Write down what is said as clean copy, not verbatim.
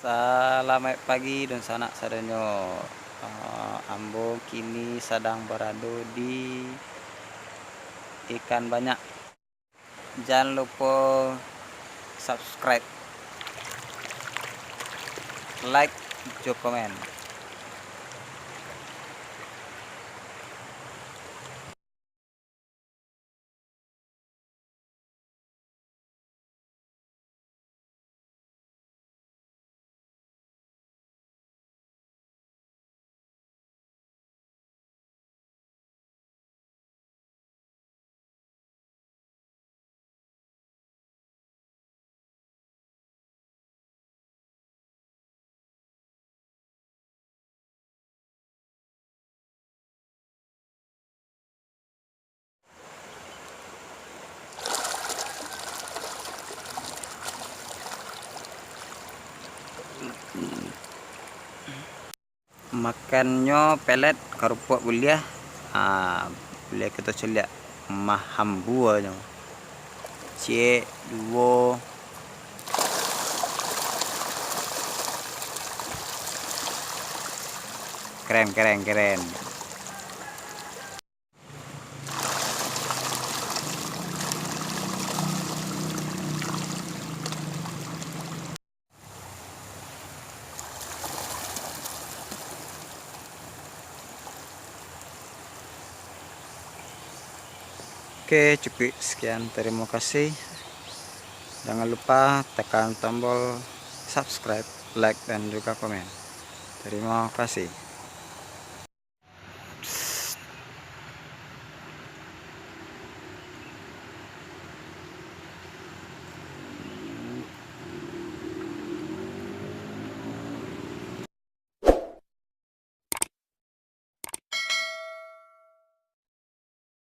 Selamat pagi dan sanak sadanyo. Ambo kini sedang berada di ikan banyak. Jangan lupa subscribe, like, juga komen. Makannya pelet kerupuk buliah. Buliah kita celiak maham buahnya. Cik dua keren. Oke, cukup sekian. Terima kasih. Jangan lupa tekan tombol subscribe, like, dan juga komen. Terima kasih.